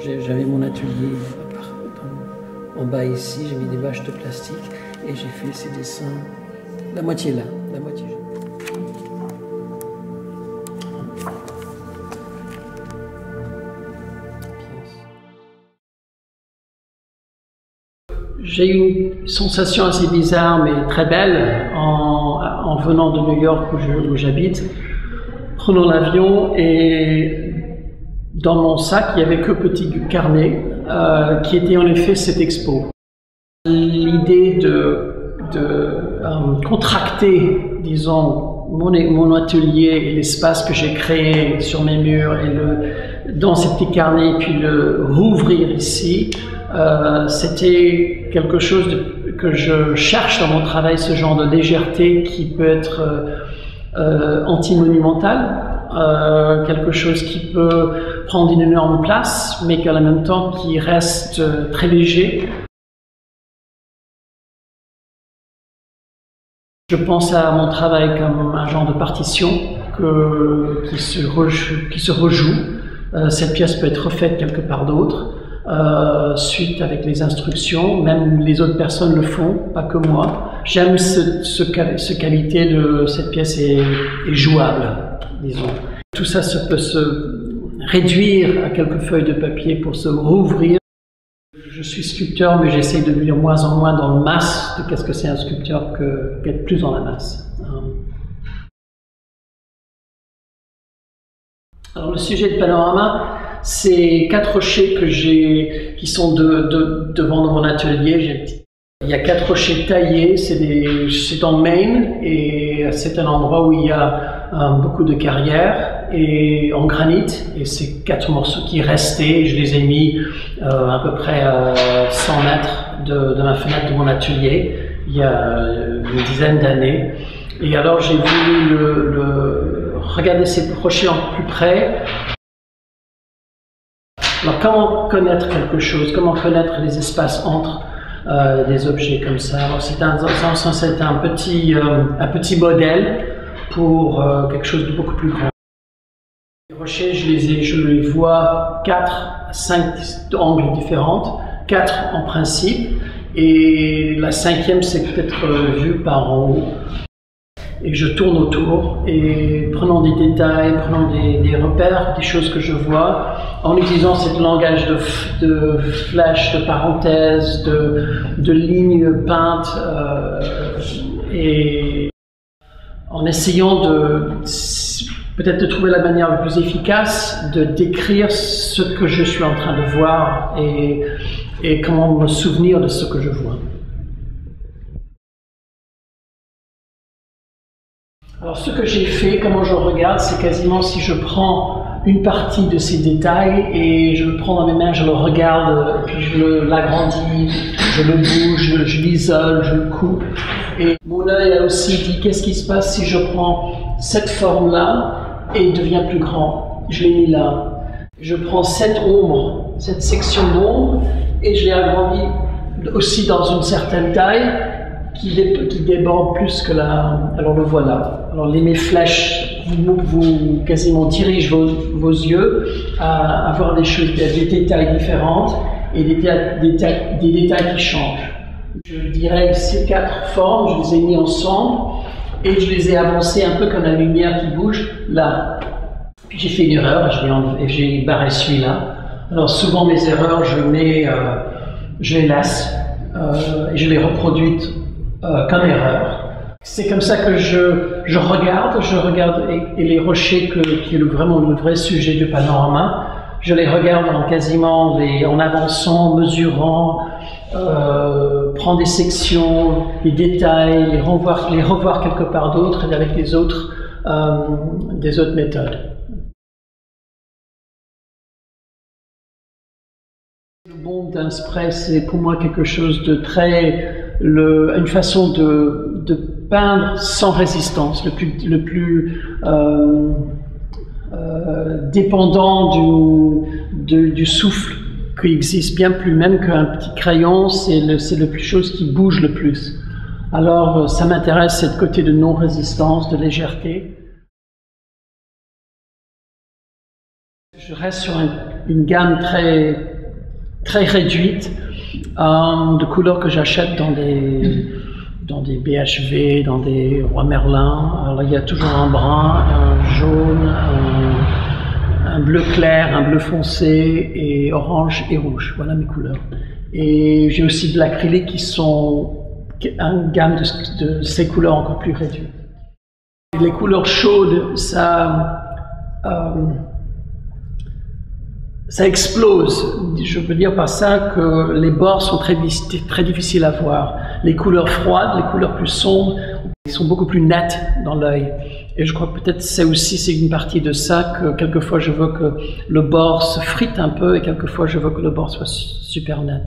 J'avais mon atelier en bas ici, j'ai mis des bâches de plastique et j'ai fait ces dessins, la moitié là, la moitié. J'ai eu une sensation assez bizarre mais très belle en venant de New York où j'habite, prenant l'avion et dans mon sac il n'y avait que petit carnet qui était en effet cette expo. L'idée de contracter, disons, mon atelier et l'espace que j'ai créé sur mes murs et dans ces petits carnets et puis le rouvrir ici, c'était quelque chose que je cherche dans mon travail, ce genre de légèreté qui peut être anti-monumental, quelque chose qui peut prendre une énorme place, mais qu'en même temps qui reste très léger. Je pense à mon travail comme un genre de partition qui se rejoue. Cette pièce peut être refaite quelque part d'autre. Suite avec les instructions, même les autres personnes le font, pas que moi. J'aime ce qualité de cette pièce est jouable, disons. Tout ça peut se réduire à quelques feuilles de papier pour se rouvrir. Je suis sculpteur, mais j'essaie de devenir moins en moins dans le masse de qu'est-ce que c'est un sculpteur qu'être plus dans la masse. Alors le sujet de panorama, c'est 4 rochers qui sont devant mon atelier. Il y a 4 rochers taillés, c'est en Maine et c'est un endroit où il y a beaucoup de carrières et en granit. Et c'est 4 morceaux qui restaient, je les ai mis à peu près à 100 mètres de ma fenêtre de mon atelier il y a une dizaine d'années. Et alors j'ai voulu regarder ces rochers en plus près. Alors comment connaître quelque chose, comment connaître les espaces entre des objets comme ça. Alors c'est un petit modèle pour quelque chose de beaucoup plus grand. Les rochers, je les vois 4 à 5 angles différents, 4 en principe, et la 5e c'est peut-être vue par en haut. Et je tourne autour et prenant des détails, prenant des repères, des choses que je vois, en utilisant ce langage de flèches, de parenthèses, de lignes peintes, et en essayant peut-être de trouver la manière la plus efficace de décrire ce que je suis en train de voir et comment me souvenir de ce que je vois. Alors ce que j'ai fait, comment je regarde, c'est quasiment si je prends une partie de ces détails et je le prends dans mes mains, je le regarde, et puis je l'agrandis, je le bouge, je l'isole, je le coupe. Et mon œil a aussi dit qu'est-ce qui se passe si je prends cette forme-là et il devient plus grand. Je l'ai mis là. Je prends cette ombre, cette section d'ombre et je l'ai agrandie aussi dans une certaine taille qui déborde plus que la... Alors le voilà. Alors mes flèches vous quasiment dirigent vos yeux à voir des choses, des détails différentes et des détails qui changent. Je dirais ces 4 formes, je les ai mis ensemble et je les ai avancées un peu comme la lumière qui bouge là. Puis j'ai fait une erreur, j'ai barré celui-là. Alors souvent mes erreurs, je les laisse et je les reproduis comme erreur. C'est comme ça que je regarde et les rochers qui est vraiment le vrai sujet du panorama, je les regarde en avançant, mesurant, prendre des sections, des détails, les revoir quelque part d'autre et avec des autres méthodes. Le bon d'un spray, c'est pour moi quelque chose de une façon de peindre sans résistance, le plus dépendant du souffle qui existe, bien plus même qu'un petit crayon, c'est la chose qui bouge le plus. Alors ça m'intéresse, cette côté de non-résistance, de légèreté. Je reste sur une gamme très très réduite, de couleurs que j'achète dans des BHV, dans des Roi Merlin. Alors il y a toujours un brun, un jaune, un bleu clair, un bleu foncé, et orange et rouge. Voilà mes couleurs. Et j'ai aussi de l'acrylique qui sont une gamme de ces couleurs encore plus réduites. Les couleurs chaudes, ça explose. Je veux dire par ça que les bords sont très difficiles à voir. Les couleurs froides, les couleurs plus sombres, ils sont beaucoup plus nettes dans l'œil. Et je crois que peut-être c'est une partie de ça que quelquefois je veux que le bord se frite un peu et quelquefois je veux que le bord soit super net.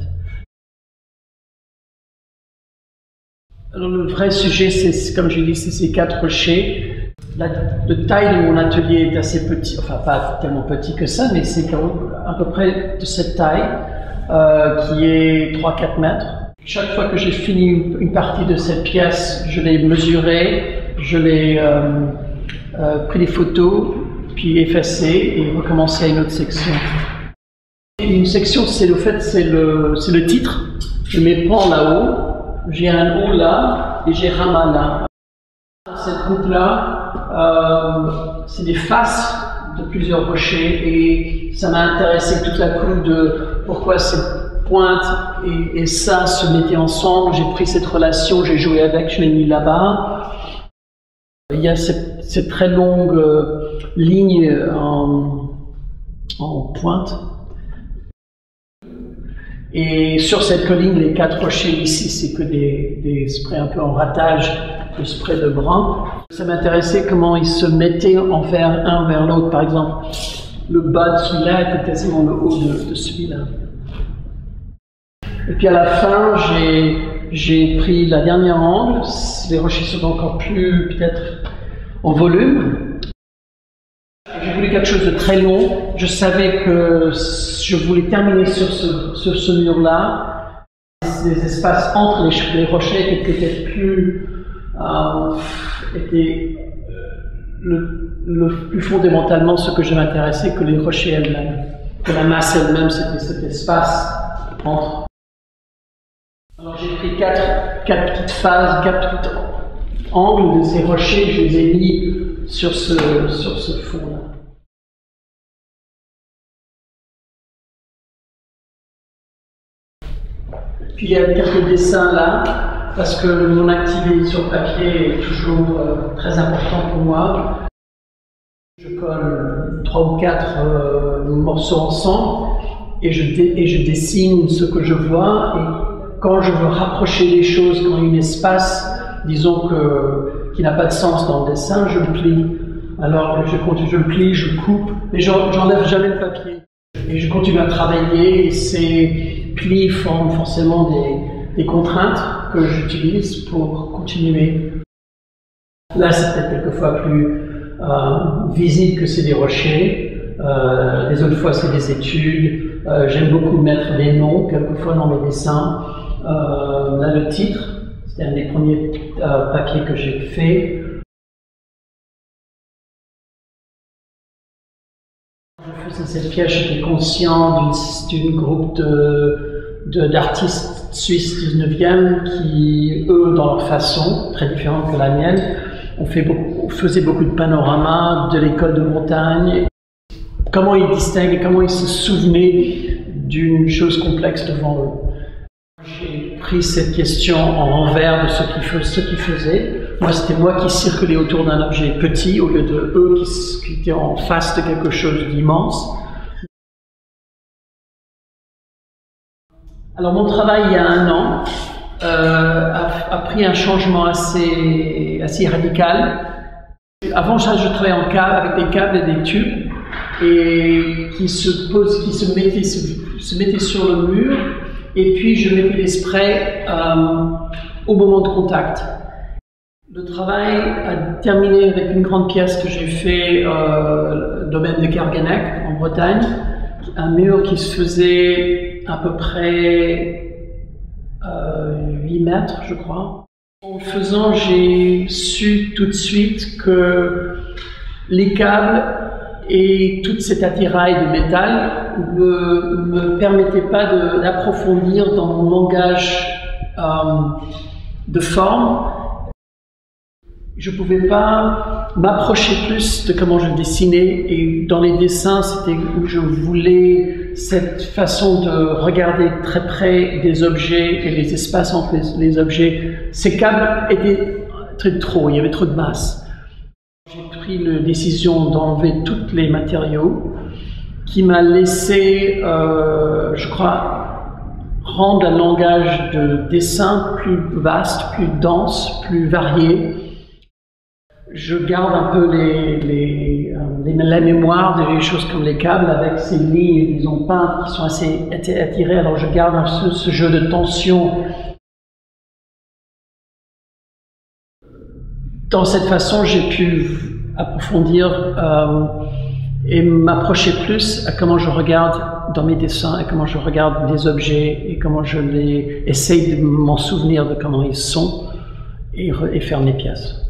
Alors le vrai sujet, c'est comme je dis, c'est ces 4 rochers. La taille de mon atelier est assez petit, enfin pas tellement petit que ça, mais c'est à peu près de cette taille, qui est 3-4 mètres. Chaque fois que j'ai fini une partie de cette pièce, je l'ai mesurée, je l'ai pris des photos, puis effacé et recommencé à une autre section. Et une section, c'est le titre. Je mets Pan là-haut, j'ai un O là et j'ai Rama là. Cette coupe-là, c'est des faces de plusieurs rochers et ça m'a intéressé tout à coup de pourquoi ces pointes et ça se mettaient ensemble. J'ai pris cette relation, j'ai joué avec, je l'ai mis là-bas. Il y a cette très longue ligne en pointe. Et sur cette colline, les 4 rochers ici, c'est que des sprays un peu en ratage, de sprays de brun. Ça m'intéressait comment ils se mettaient un vers l'autre. Par exemple, le bas de celui-là était quasiment le haut de celui-là. Et puis à la fin, j'ai pris la dernière angle. Les rochers sont encore plus, peut-être, en volume. J'ai voulu quelque chose de très long. Je savais que je voulais terminer sur ce mur-là. Les espaces entre les rochers étaient peut-être plus... le plus fondamentalement ce que je m'intéressais que les rochers elles-mêmes. Que la masse elle-même, c'était cet espace entre. Alors j'ai pris quatre petites phases, 4 petits angles de ces rochers, je les ai mis sur ce fond-là. Puis il y a quelques dessins là, parce que mon activité sur papier est toujours très important pour moi. Je colle 3 ou 4 morceaux ensemble et je dessine ce que je vois. Et quand je veux rapprocher les choses, quand il y a un espace, disons qui n'a pas de sens dans le dessin, je le plie. Alors je le plie, je coupe, mais j'enlève jamais le papier. Et je continue à travailler et ces plis forment forcément des contraintes que j'utilise pour continuer. Là, c'est peut-être quelquefois plus visible que c'est des rochers. Les autres fois, c'est des études. J'aime beaucoup mettre des noms, quelquefois dans mes dessins. Là, le titre, c'était un des premiers papiers que j'ai fait. Je faisais cette pièce, j'étais conscient d'une groupe d'artistes suisses 19e qui, eux, dans leur façon, très différente que la mienne, faisaient beaucoup de panoramas, de l'école de montagne. Comment ils distinguaient, comment ils se souvenaient d'une chose complexe devant eux. J'ai pris cette question en renvers de ce qu'ils faisaient. Moi, c'était moi qui circulais autour d'un objet petit au lieu de eux qui étaient en face de quelque chose d'immense. Alors mon travail il y a 1 an a pris un changement assez radical. Avant ça, je travaillais avec des câbles et des tubes et qui se mettaient sur le mur et puis je mettais les sprays au moment de contact. Le travail a terminé avec une grande pièce que j'ai fait au domaine de Kerguenec en Bretagne, un mur qui se faisait à peu près 8 mètres, je crois. En le faisant, j'ai su tout de suite que les câbles et toute cette attirail de métal me permettait pas d'approfondir dans mon langage de forme. Je pouvais pas m'approcher plus de comment je dessinais, et dans les dessins, c'était où je voulais cette façon de regarder très près des objets et les espaces entre les objets. Ces câbles étaient trop, il y avait trop de masse. J'ai pris la décision d'enlever tous les matériaux, qui m'a laissé, je crois, rendre un langage de dessin plus vaste, plus dense, plus varié. Je garde un peu la mémoire des choses comme les câbles avec ces lignes, disons, peintes qui sont assez attirées. Alors je garde ce jeu de tension. Dans cette façon, j'ai pu approfondir et m'approcher plus à comment je regarde dans mes dessins, et comment je regarde des objets, et comment je essaye de m'en souvenir de comment ils sont, et faire mes pièces.